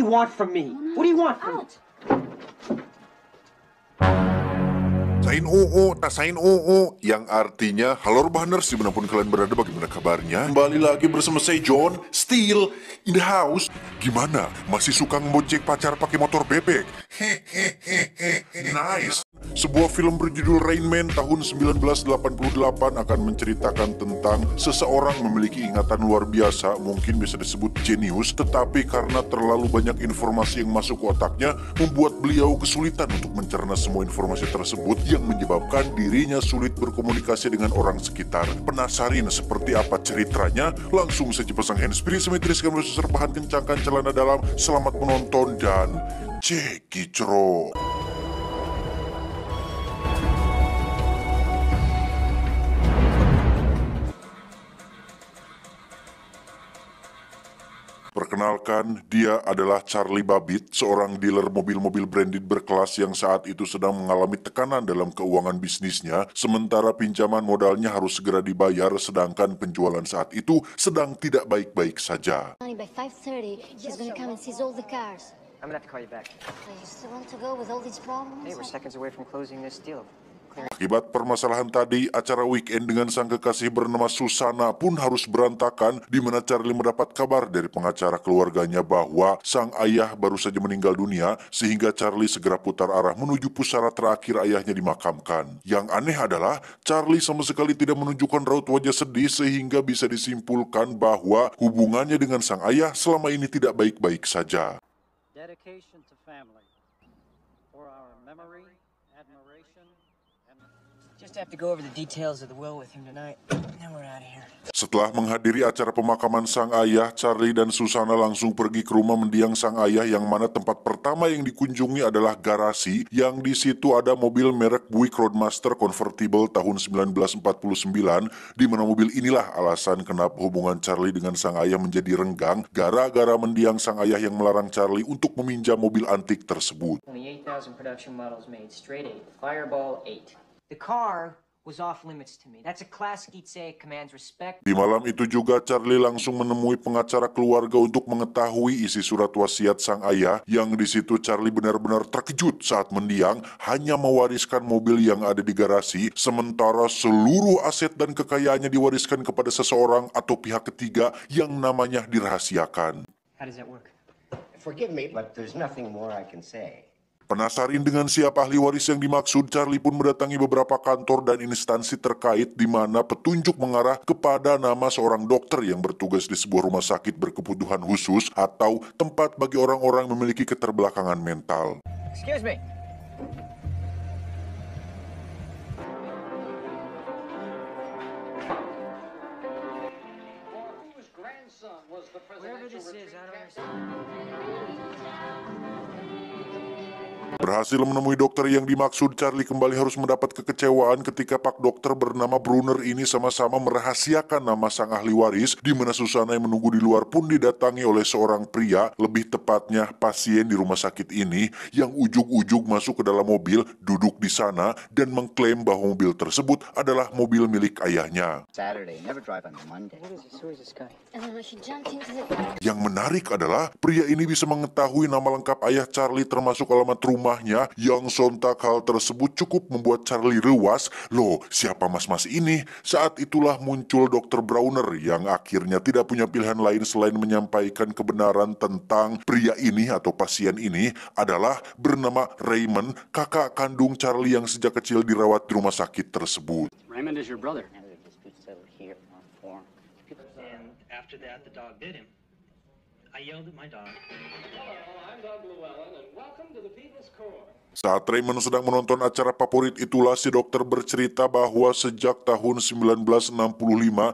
do you want from me? What do you want from me? Sain OO, tasain OO, yang artinya halo Rebahaners dimanapun kalian berada, bagaimana kabarnya? Kembali lagi bersama saya John, still in the house. Gimana? Masih suka ngojek pacar pakai motor bebek? Hehehehe, nice. Sebuah film berjudul Rain Man tahun 1988 akan menceritakan tentang seseorang memiliki ingatan luar biasa, mungkin bisa disebut jenius, tetapi karena terlalu banyak informasi yang masuk ke otaknya, membuat beliau kesulitan untuk mencerna semua informasi tersebut yang menyebabkan dirinya sulit berkomunikasi dengan orang sekitar. Penasaran seperti apa ceritanya? Langsung saja pasang handsfree, simetriskan khusus rebahan, kencangkan celana dalam. Selamat menonton dan cekicro. Perkenalkan, dia adalah Charlie Babbitt, seorang dealer mobil-mobil branded berkelas yang saat itu sedang mengalami tekanan dalam keuangan bisnisnya, sementara pinjaman modalnya harus segera dibayar, sedangkan penjualan saat itu sedang tidak baik-baik saja. By 5:30, he's gonna come and seize all the cars. I'm gonna have to call you back. You still want to go with all these problems? Hey, we're seconds away from closing this deal. Akibat permasalahan tadi, acara weekend dengan sang kekasih bernama Susana pun harus berantakan, di mana Charlie mendapat kabar dari pengacara keluarganya bahwa sang ayah baru saja meninggal dunia, sehingga Charlie segera putar arah menuju pusara terakhir ayahnya dimakamkan. Yang aneh adalah, Charlie sama sekali tidak menunjukkan raut wajah sedih, sehingga bisa disimpulkan bahwa hubungannya dengan sang ayah selama ini tidak baik-baik saja. Dedication to family. For our memory, admiration, Just have to go over the details of the will with him tonight. Then we're out of here. Setelah menghadiri acara pemakaman sang ayah, Charlie dan Susana langsung pergi ke rumah mendiang sang ayah, yang mana tempat pertama yang dikunjungi adalah garasi, yang di situ ada mobil merek Buick Roadmaster Convertible tahun 1949, di mana mobil inilah alasan kenapa hubungan Charlie dengan sang ayah menjadi renggang, gara-gara mendiang sang ayah yang melarang Charlie untuk meminjam mobil antik tersebut. Only 8,000 production models made, straight 8. Fireball 8. The car was off limits to me. That's a classic Itsei, commands respect. Di malam itu juga Charlie langsung menemui pengacara keluarga untuk mengetahui isi surat wasiat sang ayah, yang di situ Charlie benar-benar terkejut saat mendiang hanya mewariskan mobil yang ada di garasi, sementara seluruh aset dan kekayaannya diwariskan kepada seseorang atau pihak ketiga yang namanya dirahasiakan. How does that work? Forgive me, but there's nothing more I can say. Penasaran dengan siapa ahli waris yang dimaksud, Charlie pun mendatangi beberapa kantor dan instansi terkait, di mana petunjuk mengarah kepada nama seorang dokter yang bertugas di sebuah rumah sakit berkebutuhan khusus atau tempat bagi orang-orang memiliki keterbelakangan mental. Excuse me. whose grandson was the Wherever presidential this is, I retreat don't understand. Berhasil menemui dokter yang dimaksud, Charlie kembali harus mendapat kekecewaan ketika pak dokter bernama Brunner ini sama-sama merahasiakan nama sang ahli waris, di mana Susana yang menunggu di luar pun didatangi oleh seorang pria, lebih tepatnya pasien di rumah sakit ini, yang ujug-ujug masuk ke dalam mobil, duduk di sana, dan mengklaim bahwa mobil tersebut adalah mobil milik ayahnya. Saturday, never drive on Monday. What is this? Who is this guy? She jumped into the car. Yang menarik adalah pria ini bisa mengetahui nama lengkap ayah Charlie termasuk alamat rumahnya, yang sontak hal tersebut cukup membuat Charlie rewas. Loh, siapa mas-mas ini? Saat itulah muncul Dr. Browner yang akhirnya tidak punya pilihan lain selain menyampaikan kebenaran tentang pria ini atau pasien ini adalah bernama Raymond, kakak kandung Charlie yang sejak kecil dirawat di rumah sakit tersebut. Raymond is your brother. Now the dispute settled here on form. And after that, the dog bit him. I yelled at my dog. Hello, I'm Doug Llewellyn, and welcome to the People's Court. Saat Raymond sedang menonton acara favorit itulah si dokter bercerita bahwa sejak tahun 1965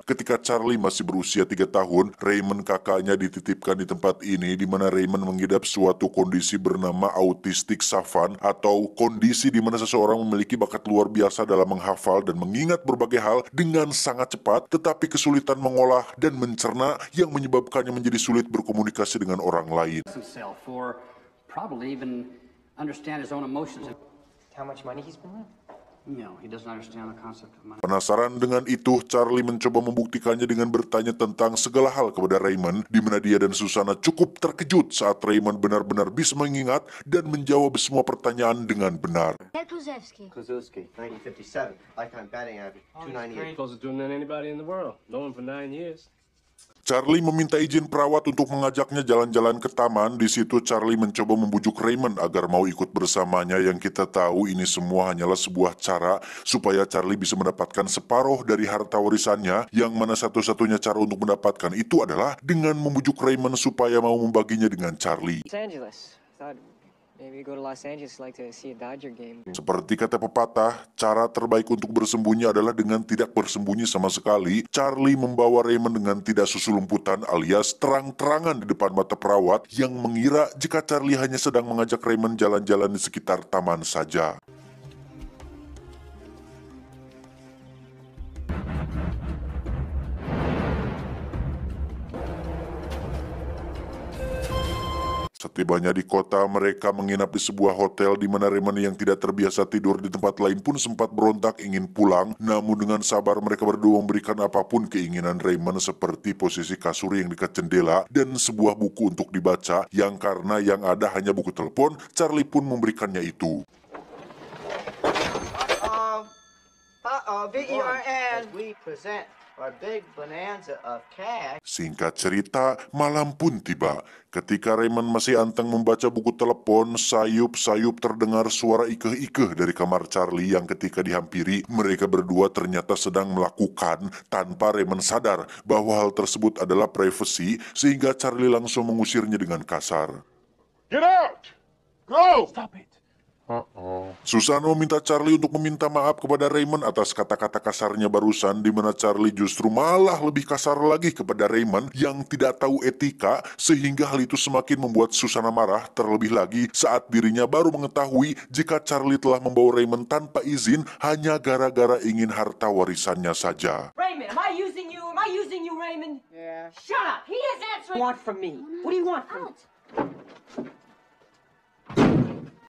ketika Charlie masih berusia 3 tahun, Raymond kakaknya dititipkan di tempat ini, di mana Raymond mengidap suatu kondisi bernama autistic savant, atau kondisi di mana seseorang memiliki bakat luar biasa dalam menghafal dan mengingat berbagai hal dengan sangat cepat, tetapi kesulitan mengolah dan mencerna yang menyebabkannya menjadi sulit berkomunikasi dengan orang lain. Himself, or probably even understand his own emotions. How much money he's been left? He doesn't understand the concept of money. Penasaran dengan itu, Charlie mencoba membuktikannya dengan bertanya tentang segala hal kepada Raymond, di mana dia dan Susana cukup terkejut saat Raymond benar-benar bisa mengingat dan menjawab semua pertanyaan dengan benar. Ted Krusevsky. Kluszewski, 1957. Lifetime batting average, 298. Closer to him than anybody in the world. Known him for 9 years. Charlie meminta izin perawat untuk mengajaknya jalan-jalan ke taman. Di situ Charlie mencoba membujuk Raymond agar mau ikut bersamanya, yang kita tahu ini semua hanyalah sebuah cara supaya Charlie bisa mendapatkan separuh dari harta warisannya, yang mana satu-satunya cara untuk mendapatkan itu adalah dengan membujuk Raymond supaya mau membaginya dengan Charlie. Los Angeles. Thought maybe go to Los Angeles like to see a Dodger game. Seperti kata pepatah, cara terbaik untuk bersembunyi adalah dengan tidak bersembunyi sama sekali. Charlie membawa Raymond dengan tidak susulumputan alias terang-terangan di depan mata perawat yang mengira jika Charlie hanya sedang mengajak Raymond jalan-jalan di sekitar taman saja. Setibanya di kota, mereka menginap di sebuah hotel di mana Raymond yang tidak terbiasa tidur di tempat lain pun sempat berontak ingin pulang. Namun dengan sabar mereka berdua memberikan apapun keinginan Raymond, seperti posisi kasur yang dekat jendela dan sebuah buku untuk dibaca, yang karena yang ada hanya buku telepon, Charlie pun memberikannya itu. Big ERN, we present our big bonanza of cash. Singkat cerita, malam pun tiba. Ketika Raymond masih anteng membaca buku telepon, sayup-sayup terdengar suara ikeh-ikeh dari kamar Charlie yang ketika dihampiri, mereka berdua ternyata sedang melakukan tanpa Raymond sadar bahwa hal tersebut adalah privasi, sehingga Charlie langsung mengusirnya dengan kasar. Get out! Go! Stop it. Susana meminta Charlie untuk meminta maaf kepada Raymond atas kata-kata kasarnya barusan, di mana Charlie justru malah lebih kasar lagi kepada Raymond yang tidak tahu etika, sehingga hal itu semakin membuat Susana marah, terlebih lagi saat dirinya baru mengetahui jika Charlie telah membawa Raymond tanpa izin hanya gara-gara ingin harta warisannya saja. Raymond, am I using you? Am I using you, Raymond? Yeah. Shut up! He is answering. What do you want from me? What do you want from me?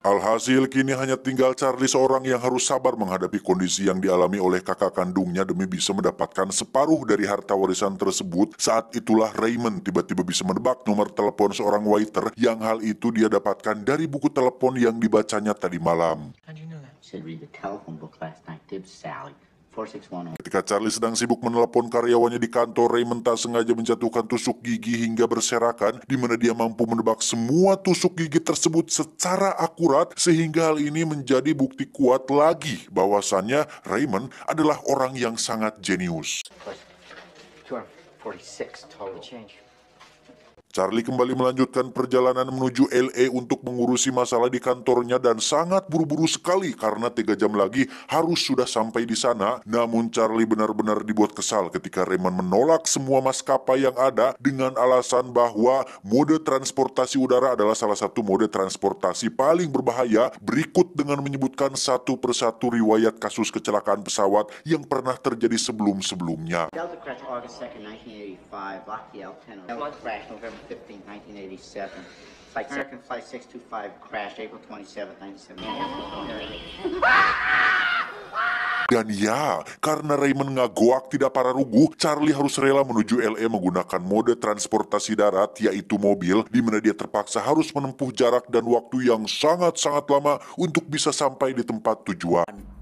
Alhasil kini hanya tinggal Charlie seorang yang harus sabar menghadapi kondisi yang dialami oleh kakak kandungnya demi bisa mendapatkan separuh dari harta warisan tersebut. Saat itulah Raymond tiba-tiba bisa menebak nomor telepon seorang waiter, yang hal itu dia dapatkan dari buku telepon yang dibacanya tadi malam. How'd you know that? Should read the telephone book last night. Dibs Sally. 4610. Ketika Charlie sedang sibuk menelepon karyawannya di kantor, Raymond tak sengaja menjatuhkan tusuk gigi hingga berserakan, di mana dia mampu menebak semua tusuk gigi tersebut secara akurat, sehingga hal ini menjadi bukti kuat lagi bahwasannya Raymond adalah orang yang sangat jenius. 246 total. Change. Charlie kembali melanjutkan perjalanan menuju LA untuk mengurusi masalah di kantornya, dan sangat buru-buru sekali karena 3 jam lagi harus sudah sampai di sana. Namun Charlie benar-benar dibuat kesal ketika Raymond menolak semua maskapai yang ada dengan alasan bahwa mode transportasi udara adalah salah satu mode transportasi paling berbahaya, berikut dengan menyebutkan satu persatu riwayat kasus kecelakaan pesawat yang pernah terjadi sebelum-sebelumnya. Delta crash August 2nd, 1985. Lockheed L-10. Delta crash November 15, 1987. Flight American Flight 625 crash April 27, 1970. Dan ya, karena Raymond ngagoak tidak pararuguh, Charlie harus rela menuju LA menggunakan mode transportasi darat, yaitu mobil, di mana dia terpaksa harus menempuh jarak dan waktu yang sangat-sangat lama untuk bisa sampai di tempat tujuan.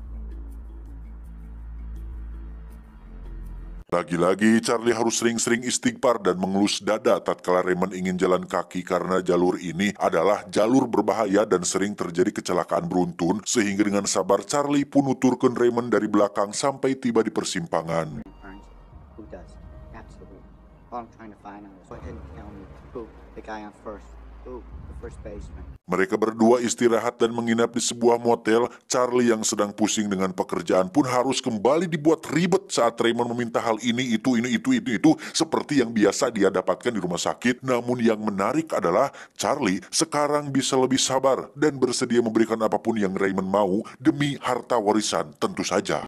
Lagi-lagi Charlie harus sering-sering istighfar dan mengelus dada tatkala Raymond ingin jalan kaki, karena jalur ini adalah jalur berbahaya dan sering terjadi kecelakaan beruntun, sehingga dengan sabar Charlie pun nuturkan Raymond dari belakang sampai tiba di persimpangan. Who does? Absolutely. All I'm trying to find out is go ahead and tell me who the guy on first. Who the first baseman. Mereka berdua istirahat dan menginap di sebuah motel. Charlie yang sedang pusing dengan pekerjaan pun harus kembali dibuat ribet saat Raymond meminta hal ini, itu, seperti yang biasa dia dapatkan di rumah sakit. Namun yang menarik adalah Charlie sekarang bisa lebih sabar dan bersedia memberikan apapun yang Raymond mau demi harta warisan tentu saja.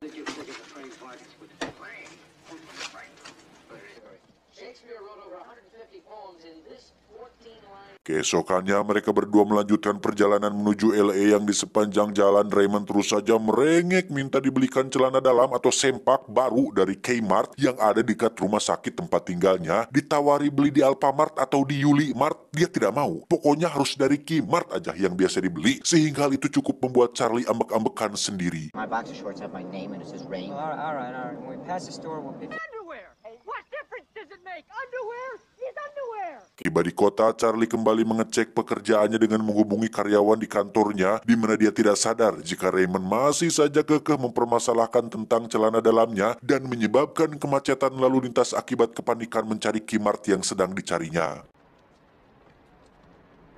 Keesokannya mereka berdua melanjutkan perjalanan menuju LA yang di sepanjang jalan Raymond terus saja merengek minta dibelikan celana dalam atau sempak baru dari Kmart yang ada di dekat rumah sakit tempat tinggalnya. Ditawari beli di Alfamart atau di Yuli Mart, dia tidak mau. Pokoknya harus dari Kmart aja yang biasa dibeli, sehingga hal itu cukup membuat Charlie ambek-ambekan sendiri. My boxer shorts have my name and it says Raymond. All right. When we pass the store, we'll pick Underwear! What difference does it make? Underwear is underwear! Tiba di kota, Charlie kembali mengecek pekerjaannya dengan menghubungi karyawan di kantornya, di mana dia tidak sadar jika Raymond masih saja kekeh mempermasalahkan tentang celana dalamnya dan menyebabkan kemacetan lalu lintas akibat kepanikan mencari Kmart yang sedang dicarinya.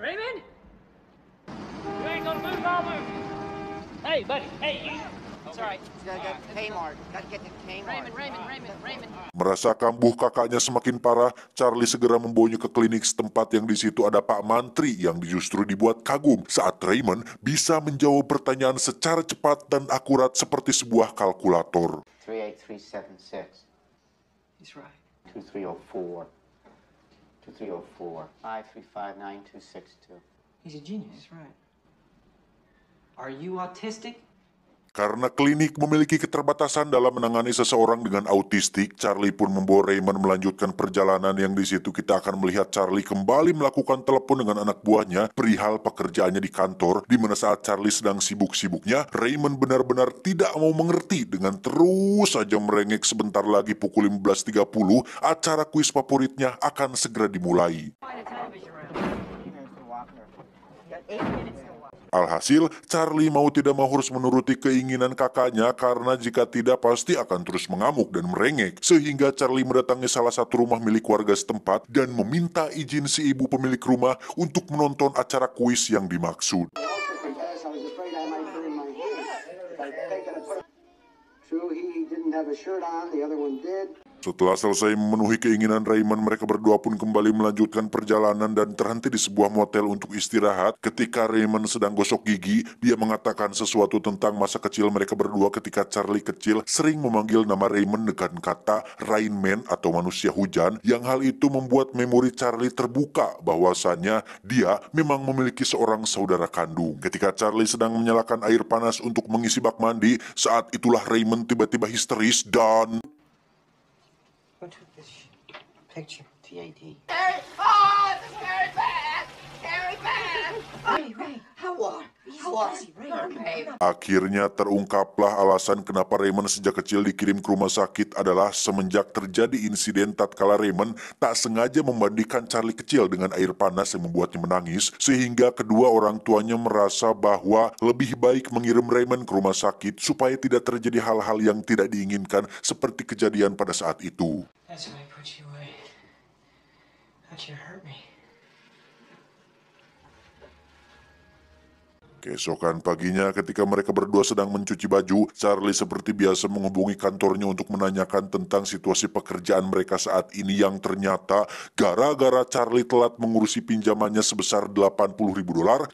Raymond? You ain't gonna move, I'll move. Hey, buddy, hey! It's all right. Gotta get to Kmart. Gotta get to Kmart. Raymond. Merasa kambuh kakaknya semakin parah, Charlie segera membawanya ke klinik setempat yang di situ ada Pak Mantri yang justru dibuat kagum saat Raymond bisa menjawab pertanyaan secara cepat dan akurat seperti sebuah kalkulator. 38376. He's right. 2304. 2304. 5359262. He's a genius. He's right. Are you autistic? Karena klinik memiliki keterbatasan dalam menangani seseorang dengan autistik, Charlie pun membawa Raymond melanjutkan perjalanan yang di situ kita akan melihat Charlie kembali melakukan telepon dengan anak buahnya perihal pekerjaannya di kantor, di mana saat Charlie sedang sibuk-sibuknya, Raymond benar-benar tidak mau mengerti dengan terus saja merengek. Sebentar lagi pukul 15.30, acara kuis favoritnya akan segera dimulai. Alhasil, Charlie mau tidak mau harus menuruti keinginan kakaknya karena jika tidak pasti akan terus mengamuk dan merengek. Sehingga Charlie mendatangi salah satu rumah milik warga setempat dan meminta izin si ibu pemilik rumah untuk menonton acara kuis yang dimaksud. Setelah selesai memenuhi keinginan Raymond, mereka berdua pun kembali melanjutkan perjalanan dan terhenti di sebuah motel untuk istirahat. Ketika Raymond sedang gosok gigi, dia mengatakan sesuatu tentang masa kecil mereka berdua ketika Charlie kecil sering memanggil nama Raymond dengan kata Rain Man atau manusia hujan, yang hal itu membuat memori Charlie terbuka bahwasannya dia memang memiliki seorang saudara kandung. Ketika Charlie sedang menyalakan air panas untuk mengisi bak mandi, saat itulah Raymond tiba-tiba histeris dan... Who took this picture? TAD. Akhirnya terungkaplah alasan kenapa Raymond sejak kecil dikirim ke rumah sakit adalah semenjak terjadi insiden tatkala Raymond tak sengaja memandikan Charlie kecil dengan air panas yang membuatnya menangis, sehingga kedua orang tuanya merasa bahwa lebih baik mengirim Raymond ke rumah sakit supaya tidak terjadi hal-hal yang tidak diinginkan seperti kejadian pada saat itu. That's why I put you away. How'd you hurt me? Keesokan paginya ketika mereka berdua sedang mencuci baju, Charlie seperti biasa menghubungi kantornya untuk menanyakan tentang situasi pekerjaan mereka saat ini yang ternyata gara-gara Charlie telat mengurusi pinjamannya sebesar $80.000,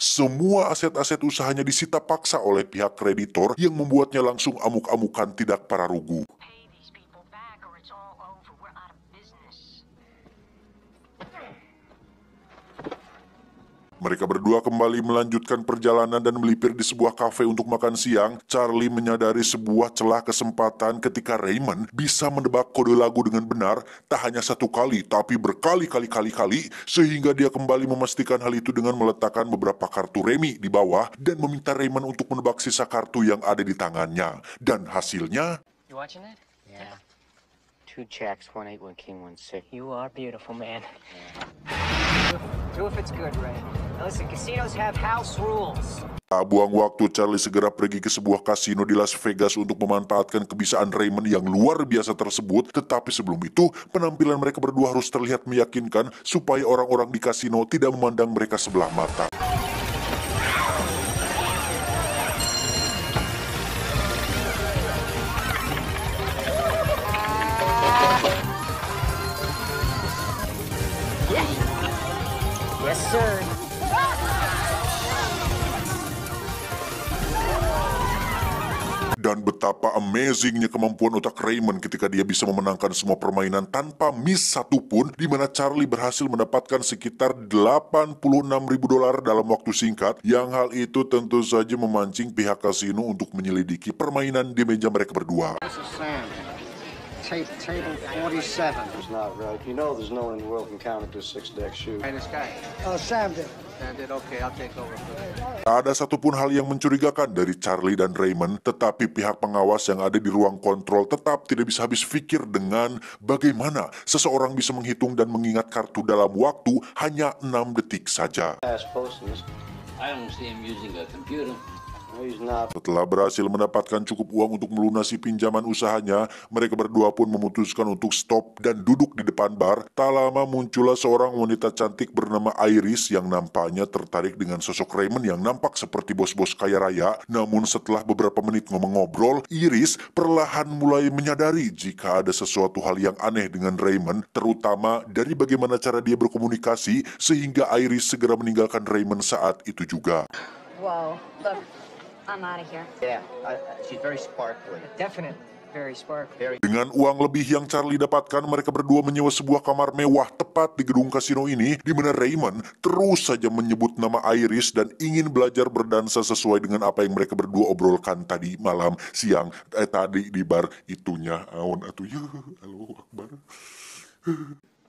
semua aset-aset usahanya disita paksa oleh pihak kreditor yang membuatnya langsung amuk-amukan tidak pararugu. Mereka berdua kembali melanjutkan perjalanan dan melipir di sebuah kafe untuk makan siang. Charlie menyadari sebuah celah kesempatan ketika Raymond bisa menebak kode lagu dengan benar, tak hanya satu kali, tapi berkali-kali, sehingga dia kembali memastikan hal itu dengan meletakkan beberapa kartu remi di bawah dan meminta Raymond untuk menebak sisa kartu yang ada di tangannya. Dan hasilnya... You watching that? Yeah. 2 jacks, 1 8, 1 king, 1 6. You are beautiful, man. Do if it's good, Ray. Now listen, casinos have house rules. Tak buang waktu, Charlie segera pergi ke sebuah kasino di Las Vegas untuk memanfaatkan kebisaan Raymond yang luar biasa tersebut. Tetapi sebelum itu, penampilan mereka berdua harus terlihat meyakinkan supaya orang-orang di kasino tidak memandang mereka sebelah mata. Yes, sir. Dan betapa amazingnya kemampuan otak Raymond ketika dia bisa memenangkan semua permainan tanpa miss satupun, di mana Charlie berhasil mendapatkan sekitar $86.000 dalam waktu singkat, yang hal itu tentu saja memancing pihak kasino untuk menyelidiki permainan di meja mereka berdua. This is Sam. Table 47. It's not right. You know there's no one in the world can count at this 6-deck shoe. Hey, this guy. Sam did. Sam did. Okay, I'll take over. Tak ada satupun hal yang mencurigakan dari Charlie dan Raymond, tetapi pihak pengawas yang ada di ruang kontrol tetap tidak bisa habis pikir dengan bagaimana seseorang bisa menghitung dan mengingat kartu dalam waktu hanya 6 detik saja. Past postings. I don't see him using a computer. No, he's not. Setelah berhasil mendapatkan cukup uang untuk melunasi pinjaman usahanya, mereka berdua pun memutuskan untuk stop dan duduk di depan bar. Tak lama muncullah seorang wanita cantik bernama Iris yang nampaknya tertarik dengan sosok Raymond yang nampak seperti bos-bos kaya raya. Namun setelah beberapa menit ngobrol, Iris perlahan mulai menyadari jika ada sesuatu hal yang aneh dengan Raymond, terutama dari bagaimana cara dia berkomunikasi, sehingga Iris segera meninggalkan Raymond saat itu juga. Whoa, look, I'm out of here. Yeah, she's very sparkly. Definitely very sparkly. Dengan uang lebih yang Charlie dapatkan, mereka berdua menyewa sebuah kamar mewah tepat di gedung kasino ini, di mana Raymond terus saja menyebut nama Iris dan ingin belajar berdansa sesuai dengan apa yang mereka berdua obrolkan tadi malam, tadi di bar itunya. Aun atuh ya, Allahu Akbar.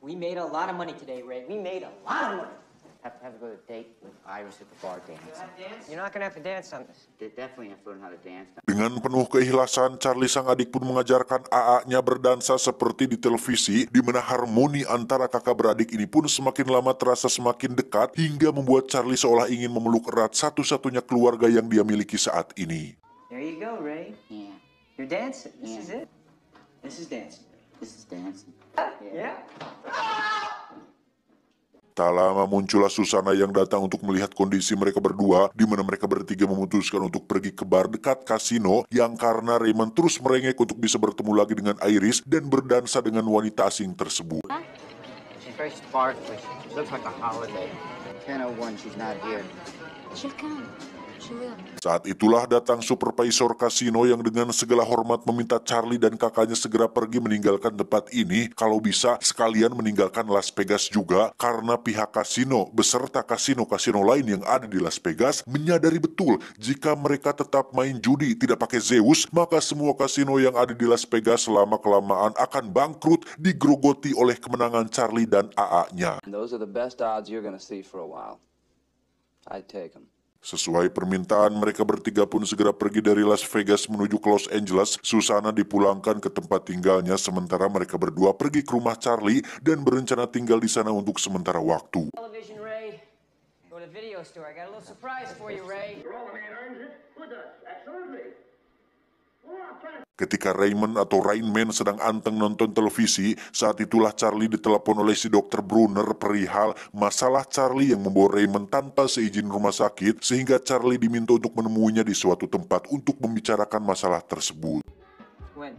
We made a lot of money today, Ray. We made a lot of money. Have to go to a date with Iris at the bar dancing. You're not gonna have to dance on this. They definitely have to learn how to dance. Dengan penuh keikhlasan, Charlie sang adik pun mengajarkan AA-nya berdansa seperti di televisi, di mana harmoni antara kakak beradik ini pun semakin lama terasa semakin dekat, hingga membuat Charlie seolah ingin memeluk erat satu-satunya keluarga yang dia miliki saat ini. There you go, Ray. Yeah. You're dancing. This Yeah. is it. This is dancing. This is dancing. Yeah. Tak lama muncullah Susana yang datang untuk melihat kondisi mereka berdua, di mana mereka bertiga memutuskan untuk pergi ke bar dekat kasino, yang karena Raymond terus merengek untuk bisa bertemu lagi dengan Iris dan berdansa dengan wanita asing tersebut. She's very sparkly. She looks like a holiday. 10:01, she's not here. She'll come. She will. Saat itulah datang supervisor kasino yang dengan segala hormat meminta Charlie dan kakaknya segera pergi meninggalkan tempat ini, kalau bisa sekalian meninggalkan Las Vegas juga, karena pihak kasino beserta kasino-kasino lain yang ada di Las Vegas menyadari betul jika mereka tetap main judi tidak pakai Zeus, maka semua kasino yang ada di Las Vegas lama-kelamaan akan bangkrut digrogoti oleh kemenangan Charlie dan AA-nya. Those are the best odds you're gonna see for a while. I'd take them. Sesuai permintaan, mereka bertiga pun segera pergi dari Las Vegas menuju ke Los Angeles. Susana dipulangkan ke tempat tinggalnya, sementara mereka berdua pergi ke rumah Charlie dan berencana tinggal di sana untuk sementara waktu. Television, Ray. Go to the video store. I got a little surprise for you, Ray. Ketika Raymond atau Rain Man sedang anteng nonton televisi, saat itulah Charlie ditelepon oleh si Dr. Brunner perihal masalah Charlie yang membawa Raymond tanpa seizin rumah sakit, sehingga Charlie diminta untuk menemuinya di suatu tempat untuk membicarakan masalah tersebut. When?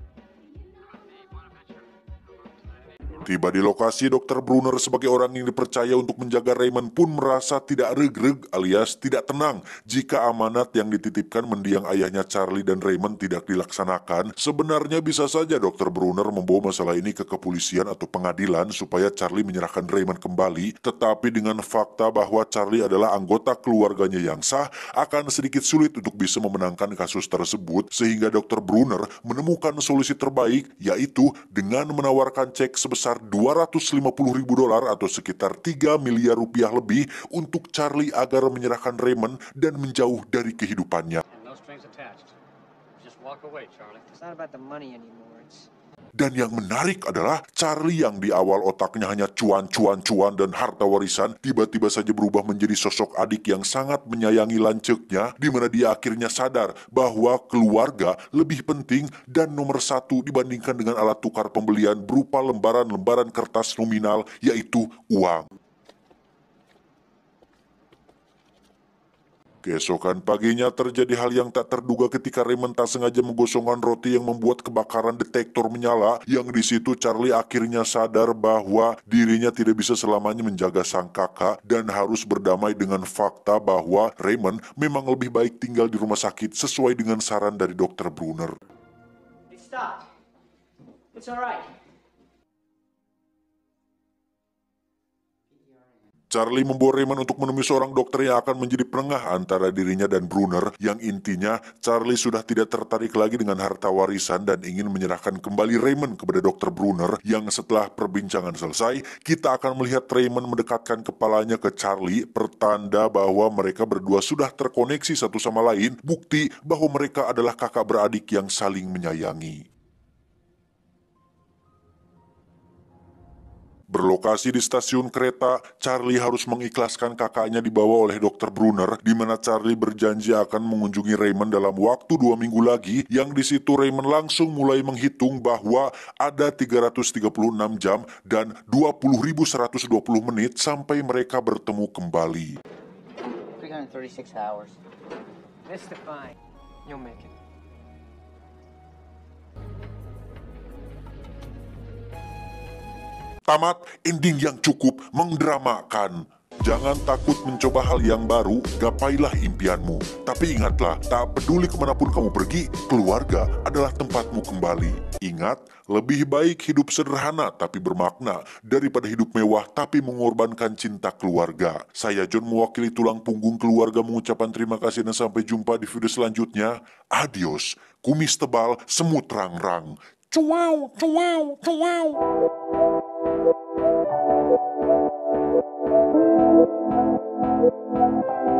Tiba di lokasi, Dr. Brunner sebagai orang yang dipercaya untuk menjaga Raymond pun merasa tidak reg-reg alias tidak tenang jika amanat yang dititipkan mendiang ayahnya Charlie dan Raymond tidak dilaksanakan. Sebenarnya bisa saja Dr. Brunner membawa masalah ini ke kepolisian atau pengadilan supaya Charlie menyerahkan Raymond kembali, tetapi dengan fakta bahwa Charlie adalah anggota keluarganya yang sah, akan sedikit sulit untuk bisa memenangkan kasus tersebut, sehingga Dr. Brunner menemukan solusi terbaik, yaitu dengan menawarkan cek sebesar $250.000 atau sekitar 3 miliar rupiah lebih untuk Charlie agar menyerahkan Raymond dan menjauh dari kehidupannya. No strings attached. Just walk away, Charlie. It's not about the money anymore. Dan yang menarik adalah Charlie yang di awal otaknya hanya cuan dan harta warisan, tiba-tiba saja berubah menjadi sosok adik yang sangat menyayangi lanceknya, di mana dia akhirnya sadar bahwa keluarga lebih penting dan nomor satu dibandingkan dengan alat tukar pembelian berupa lembaran-lembaran kertas nominal, yaitu uang. Keesokan paginya terjadi hal yang tak terduga ketika Raymond tak sengaja menggosongkan roti yang membuat kebakaran detektor menyala, yang di situ Charlie akhirnya sadar bahwa dirinya tidak bisa selamanya menjaga sang kakak dan harus berdamai dengan fakta bahwa Raymond memang lebih baik tinggal di rumah sakit sesuai dengan saran dari Dr. Brunner. It stopped. It's alright. Charlie membawa Raymond untuk menemui seorang dokter yang akan menjadi penengah antara dirinya dan Brunner, yang intinya Charlie sudah tidak tertarik lagi dengan harta warisan dan ingin menyerahkan kembali Raymond kepada Dr. Brunner, yang setelah perbincangan selesai, kita akan melihat Raymond mendekatkan kepalanya ke Charlie, pertanda bahwa mereka berdua sudah terkoneksi satu sama lain, bukti bahwa mereka adalah kakak beradik yang saling menyayangi. Berlokasi di stasiun kereta, Charlie harus mengikhlaskan kakaknya dibawa oleh Dr. Brunner, di mana Charlie berjanji akan mengunjungi Raymond dalam waktu 2 minggu lagi, yang di situ Raymond langsung mulai menghitung bahwa ada 336 jam dan 20.120 menit sampai mereka bertemu kembali. 336 hours. Mr. Fine, you'll make it. Tamat, ending yang cukup mengdramakan. Jangan takut mencoba hal yang baru, gapailah impianmu. Tapi ingatlah, tak peduli kemanapun kamu pergi, keluarga adalah tempatmu kembali. Ingat, lebih baik hidup sederhana tapi bermakna, daripada hidup mewah tapi mengorbankan cinta keluarga. Saya John, mewakili tulang punggung keluarga, mengucapkan terima kasih dan sampai jumpa di video selanjutnya. Adios, kumis tebal, semut rang-rang. Cuau, cuau, cuau. Thank you.